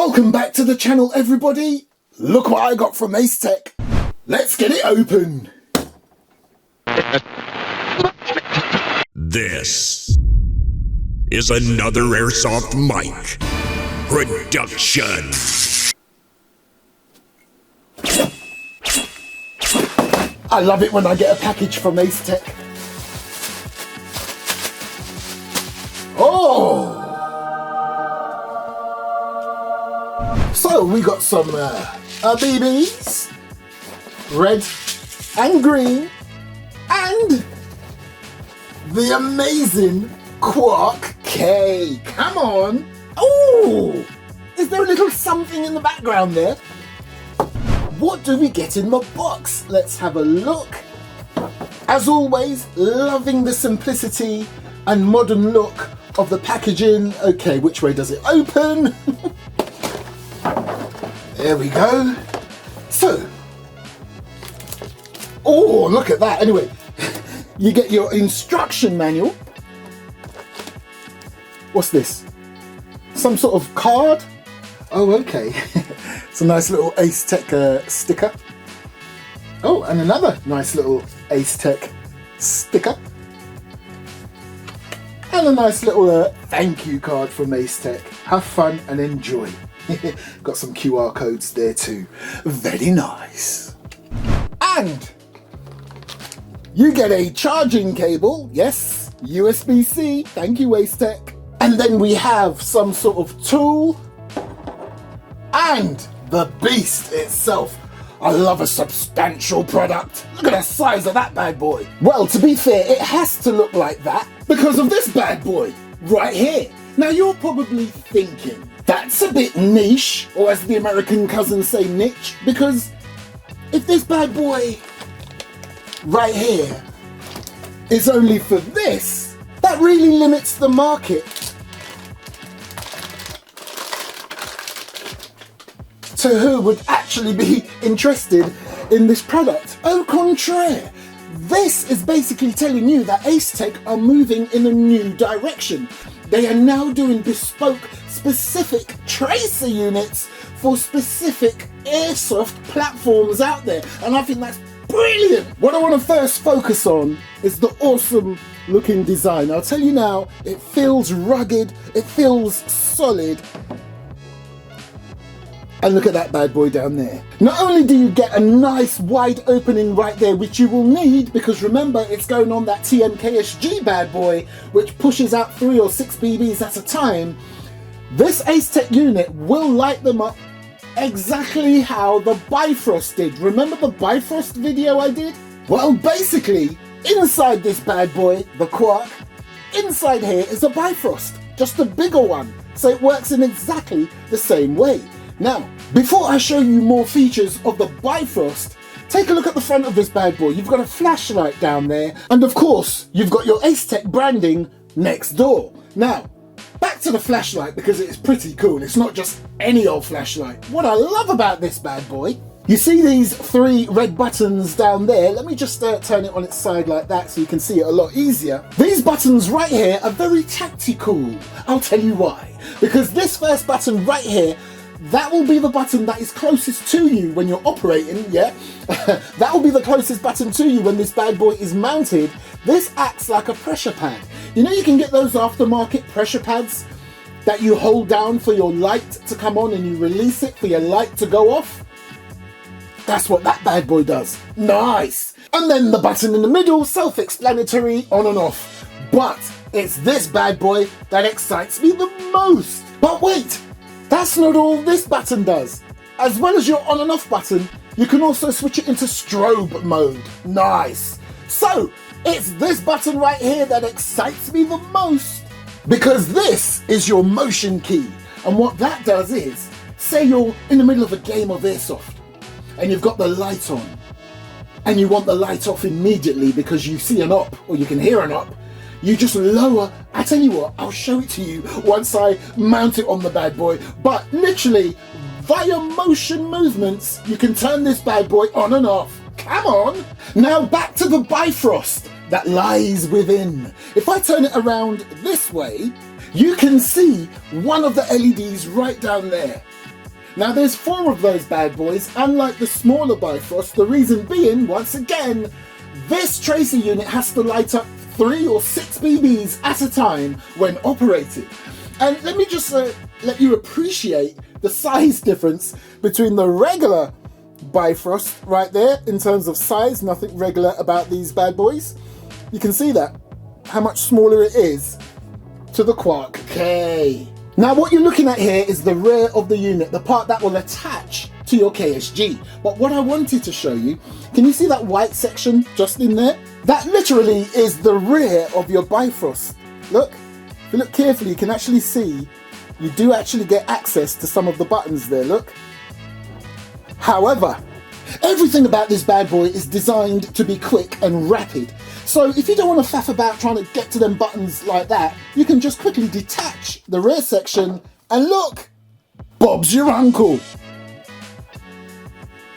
Welcome back to the channel, everybody. Look what I got from Acetech. Let's get it open. This is another Airsoft Mic production. I love it when I get a package from Acetech. Oh! So we got some BBs, red and green, and the amazing QUARK K. Come on! Oh! Is there a little something in the background there? What do we get in the box? Let's have a look. As always, loving the simplicity and modern look of the packaging. Okay, which way does it open? There we go. So, oh, look at that. Anyway, you get your instruction manual. What's this? Some sort of card? Oh, okay. It's a nice little Acetech sticker. Oh, and another nice little Acetech sticker. And a nice little thank you card from Acetech. Have fun and enjoy. Got some QR codes there too. Very nice. And you get a charging cable. Yes, USB-C. Thank you, Acetech. And then we have some sort of tool. And the beast itself. I love a substantial product. Look at the size of that bad boy. Well, to be fair, it has to look like that because of this bad boy right here. Now you're probably thinking, that's a bit niche, or as the American cousins say, niche, because if this bad boy right here is only for this, that really limits the market to who would actually be interested in this product. Au contraire, this is basically telling you that Acetech are moving in a new direction. They are now doing bespoke, specific tracer units for specific airsoft platforms out there. And I think that's brilliant. What I want to first focus on is the awesome looking design. I'll tell you now, it feels rugged, it feels solid. And look at that bad boy down there. Not only do you get a nice wide opening right there, which you will need, because remember, it's going on that KSG bad boy, which pushes out 3 or 6 BBs at a time. This Acetech unit will light them up exactly how the Bifrost did. Remember the Bifrost video I did? Well, basically, inside this bad boy, the QUARK, inside here is a Bifrost, just a bigger one. So it works in exactly the same way. Now, before I show you more features of the Bifrost, take a look at the front of this bad boy. You've got a flashlight down there, and of course, you've got your Acetech branding next door. Now, back to the flashlight because it's pretty cool. It's not just any old flashlight. What I love about this bad boy, you see these 3 red buttons down there. Let me just turn it on its side like that so you can see it a lot easier. These buttons right here are very tactical. I'll tell you why. Because this first button right here, that will be the button that is closest to you when you're operating, yeah? That will be the closest button to you when this bad boy is mounted. This acts like a pressure pad. You know, you can get those aftermarket pressure pads that you hold down for your light to come on and you release it for your light to go off? That's what that bad boy does. Nice! And then the button in the middle, self-explanatory, on and off. But it's this bad boy that excites me the most. But wait! That's not all this button does. As well as your on and off button, you can also switch it into strobe mode. Nice. So, it's this button right here that excites me the most, because this is your motion key. And what that does is, say you're in the middle of a game of airsoft and you've got the light on and you want the light off immediately because you see an op or you can hear an op. You just lower, I tell you what, I'll show it to you once I mount it on the bad boy, but literally via motion movements, you can turn this bad boy on and off. Come on! Now back to the Bifrost that lies within. If I turn it around this way, you can see one of the LEDs right down there. Now there's 4 of those bad boys, unlike the smaller Bifrost, the reason being, once again, this tracer unit has to light up 3 or 6 BBs at a time when operated. And let me just let you appreciate the size difference between the regular Bifrost right there in terms of size. Nothing regular about these bad boys. You can see that, how much smaller it is to the QUARK K. Now what you're looking at here is the rear of the unit, the part that will attach to your KSG. But what I wanted to show you, can you see that white section just in there? That literally is the rear of your Bifrost. Look, if you look carefully, you can actually see you do actually get access to some of the buttons there, look. However, everything about this bad boy is designed to be quick and rapid. So if you don't want to faff about trying to get to them buttons like that, you can just quickly detach the rear section and look, Bob's your uncle.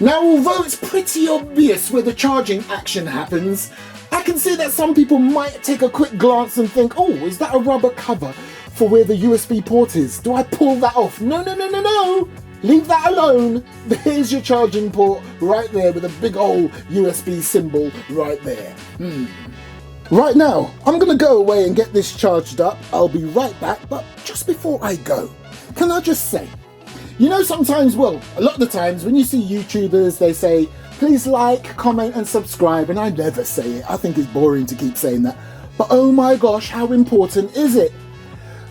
Now, although it's pretty obvious where the charging action happens, I can see that some people might take a quick glance and think, oh, is that a rubber cover for where the USB port is? Do I pull that off? No, no, no, no, no. Leave that alone. There's your charging port right there with a big old USB symbol right there. Right now, I'm gonna go away and get this charged up. I'll be right back, but just before I go, can I just say, you know, sometimes, well, a lot of the times when you see YouTubers, they say, please like, comment and subscribe, and I never say it. I think it's boring to keep saying that. But oh my gosh, how important is it?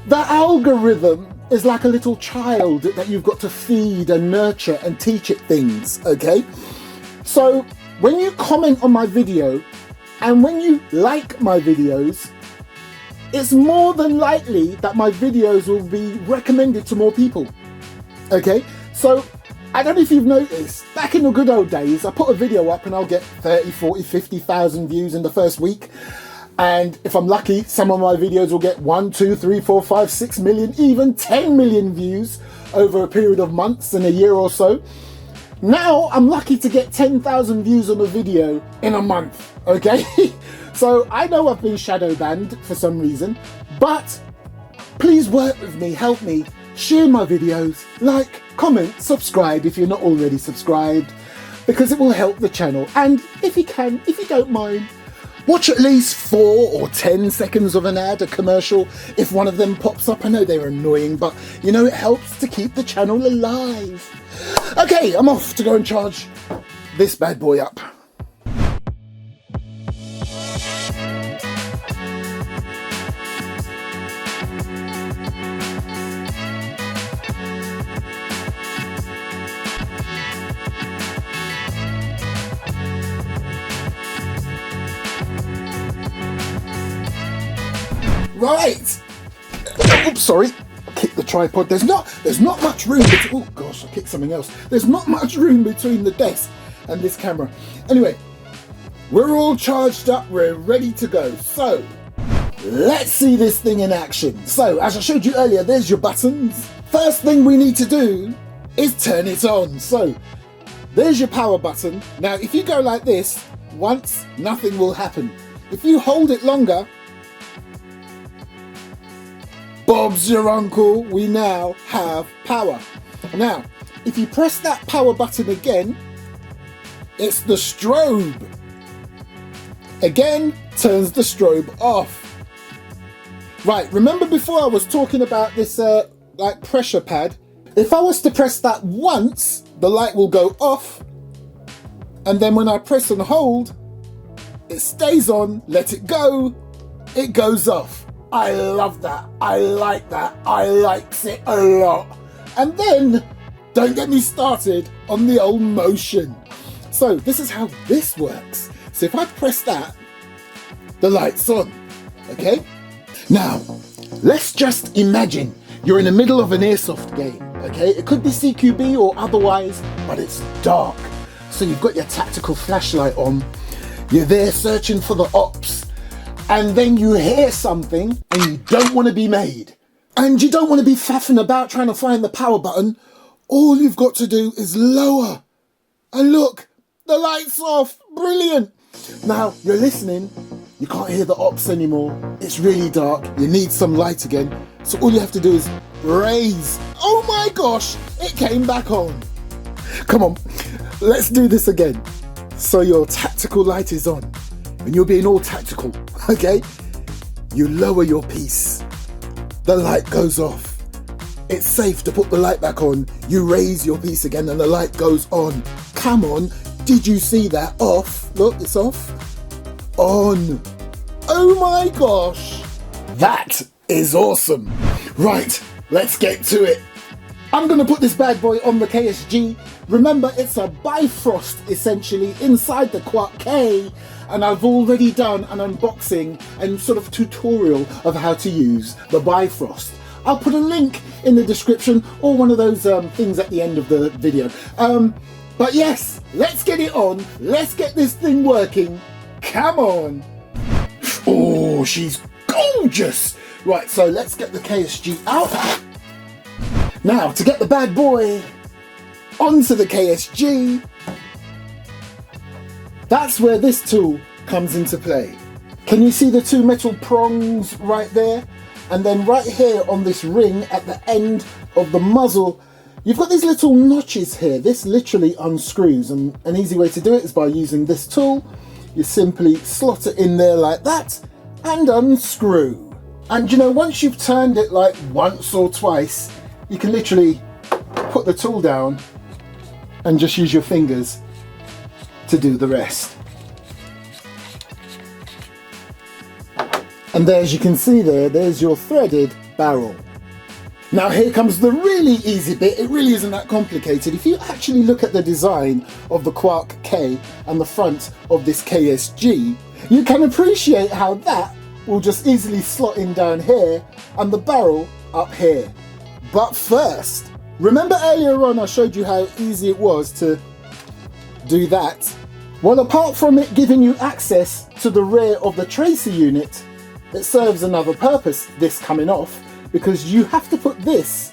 The algorithm is like a little child that you've got to feed and nurture and teach it things, okay? So when you comment on my video and when you like my videos, it's more than likely that my videos will be recommended to more people, okay? So I don't know if you've noticed, back in the good old days, I put a video up and I'll get 30, 40, 50,000 views in the first week. And if I'm lucky, some of my videos will get 1, 2, 3, 4, 5, 6 million, even 10 million views over a period of months and a year or so. Now I'm lucky to get 10,000 views on a video in a month, okay? So I know I've been shadow banned for some reason, but please work with me, help me, share my videos, like, comment, subscribe if you're not already subscribed, because it will help the channel. And if you can, if you don't mind, watch at least 4 or 10 seconds of an ad, a commercial, if one of them pops up. I know they're annoying, but you know, it helps to keep the channel alive. Okay, I'm off to go and charge this bad boy up. Right. Oops, sorry. Kick the tripod. There's not much room between. Oh gosh, I kicked something else. There's not much room between the desk and this camera. Anyway, we're all charged up. We're ready to go. So let's see this thing in action. So as I showed you earlier, there's your buttons. First thing we need to do is turn it on. So there's your power button. Now, if you go like this once, nothing will happen. If you hold it longer, Bob's your uncle, we now have power. Now, if you press that power button again, it's the strobe. Again, turns the strobe off. Right, remember before I was talking about this like pressure pad? If I was to press that once, the light will go off. And then when I press and hold, it stays on, let it go, it goes off. I love that. I like that. I likes it a lot. And then, don't get me started on the old motion. So this is how this works. So if I press that, the light's on, okay? Now, let's just imagine you're in the middle of an airsoft game, okay? It could be CQB or otherwise, but it's dark. So you've got your tactical flashlight on. You're there searching for the ops. And then you hear something and you don't want to be made. And you don't want to be faffing about trying to find the power button. All you've got to do is lower. And look, the light's off. Brilliant. Now you're listening. You can't hear the ops anymore. It's really dark. You need some light again. So all you have to do is raise. Oh my gosh, it came back on. Come on, let's do this again. So your tactical light is on, and you're being all tactical, okay? You lower your piece, the light goes off. It's safe to put the light back on. You raise your piece again and the light goes on. Come on, did you see that? Off, look, it's off. On. Oh my gosh, that is awesome. Right, let's get to it. I'm gonna put this bad boy on the KSG. Remember, it's a Bifrost essentially inside the QUARK K, and I've already done an unboxing and sort of tutorial of how to use the Bifrost. I'll put a link in the description or one of those things at the end of the video. But yes, let's get it on. Let's get this thing working. Come on. Oh, she's gorgeous. Right, so let's get the KSG out. Now, to get the bad boy onto the KSG, that's where this tool comes into play. Can you see the two metal prongs right there? And then right here on this ring at the end of the muzzle, you've got these little notches here. This literally unscrews, and an easy way to do it is by using this tool. You simply slot it in there like that and unscrew. And you know, once you've turned it like once or twice, you can literally put the tool down and just use your fingers to do the rest. And there, as you can see there's your threaded barrel. Now here comes the really easy bit. It really isn't that complicated. If you actually look at the design of the QUARK K and the front of this KSG, you can appreciate how that will just easily slot in down here and the barrel up here. But first, remember earlier on I showed you how easy it was to do that? Well, apart from it giving you access to the rear of the tracer unit, it serves another purpose, this coming off, because you have to put this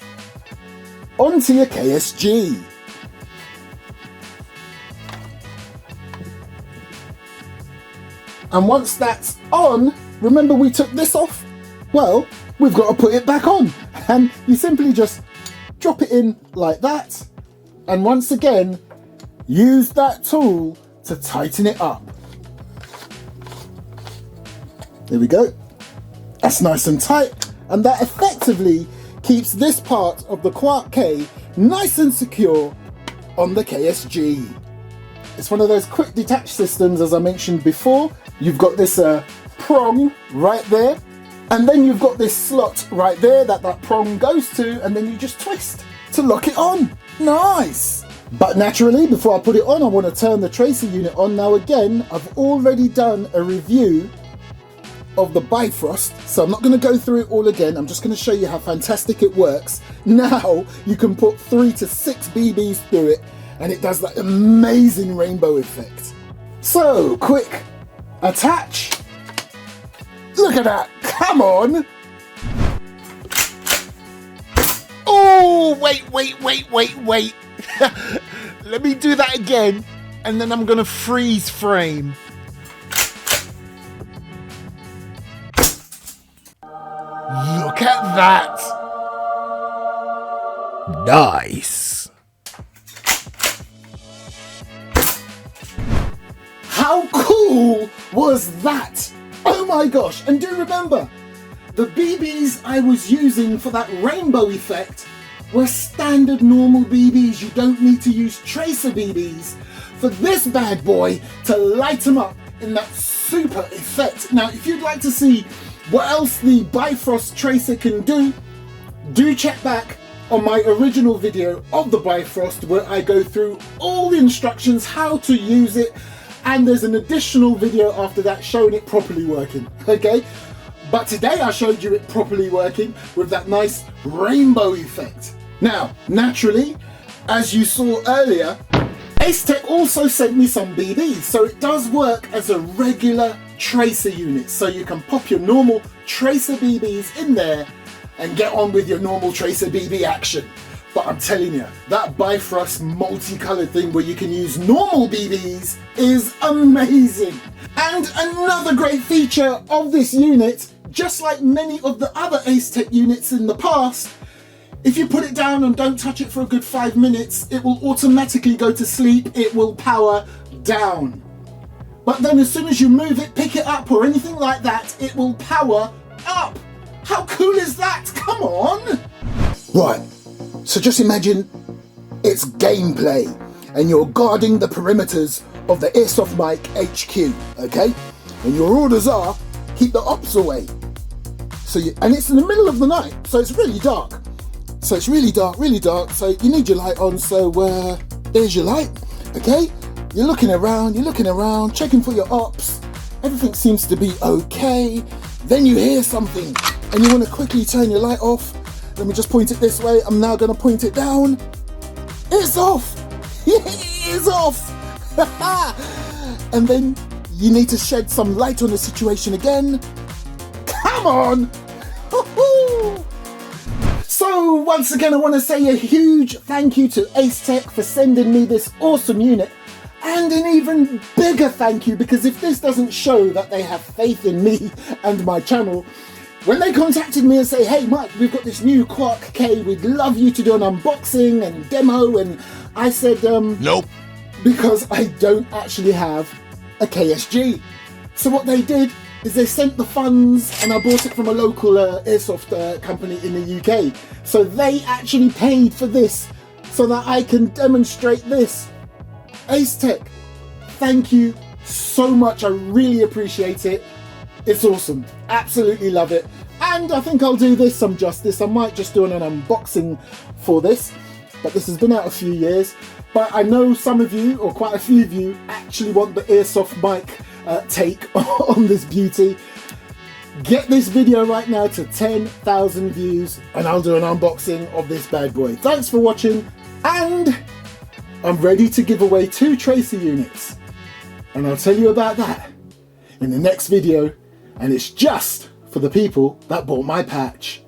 onto your KSG. And once that's on, remember we took this off? Well, we've got to put it back on. And you simply just drop it in like that. And once again, use that tool to tighten it up. There we go. That's nice and tight. And that effectively keeps this part of the QUARK K nice and secure on the KSG. It's one of those quick detach systems, as I mentioned before. You've got this prong right there, and then you've got this slot right there that prong goes to, and then you just twist to lock it on. Nice! But naturally, before I put it on, I want to turn the tracer unit on. Now again, I've already done a review of the Bifrost, so I'm not going to go through it all again. I'm just going to show you how fantastic it works. Now you can put 3 to 6 BBs through it and it does that amazing rainbow effect. So quick attach. Look at that, come on. Oh, wait. Let me do that again and then I'm going to freeze frame. Look at that! Nice! How cool was that? Oh my gosh! And do remember, the BBs I was using for that rainbow effect were standard normal BBs. You don't need to use tracer BBs for this bad boy to light them up in that super effect. Now, if you'd like to see what else the Bifrost tracer can do check back on my original video of the Bifrost where I go through all the instructions, how to use it, and there's an additional video after that showing it properly working, okay? But today I showed you it properly working with that nice rainbow effect. Now, naturally, as you saw earlier, Acetech also sent me some BBs, so it does work as a regular tracer unit, so you can pop your normal tracer BBs in there and get on with your normal tracer BB action. But I'm telling you, that Bifrost multicolored thing where you can use normal BBs is amazing. And another great feature of this unit, just like many of the other Acetech units in the past, If you put it down and don't touch it for a good 5 minutes, it will automatically go to sleep, it will power down. But then as soon as you move it, pick it up or anything like that, it will power up. How cool is that? Come on! Right, so just imagine it's gameplay and you're guarding the perimeters of the Airsoft Mic HQ, okay? And your orders are, keep the ops away. And it's in the middle of the night, so it's really dark. So it's really dark, so you need your light on, so there's your light, okay? You're looking around, checking for your ops. Everything seems to be okay. Then you hear something, and you want to quickly turn your light off. Let me just point it this way. I'm now going to point it down. It's off! It is off! And then you need to shed some light on the situation again. Come on! So once again, I want to say a huge thank you to Acetech for sending me this awesome unit, and an even bigger thank you, because if this doesn't show that they have faith in me and my channel, when they contacted me and say, hey Mike, we've got this new QUARK K, we'd love you to do an unboxing and demo, and I said, nope, because I don't actually have a KSG. So what they did is they sent the funds, and I bought it from a local airsoft company in the UK. So they actually paid for this so that I can demonstrate this. Acetech, thank you so much. I really appreciate it. It's awesome. Absolutely love it. And I think I'll do this some justice. I might just do an unboxing for this, but this has been out a few years. But I know some of you, or quite a few of you, actually want the Airsoft Mic take on this beauty. Get this video right now to 10,000 views and I'll do an unboxing of this bad boy. Thanks for watching, and I'm ready to give away 2 tracer units, and I'll tell you about that in the next video, and it's just for the people that bought my patch.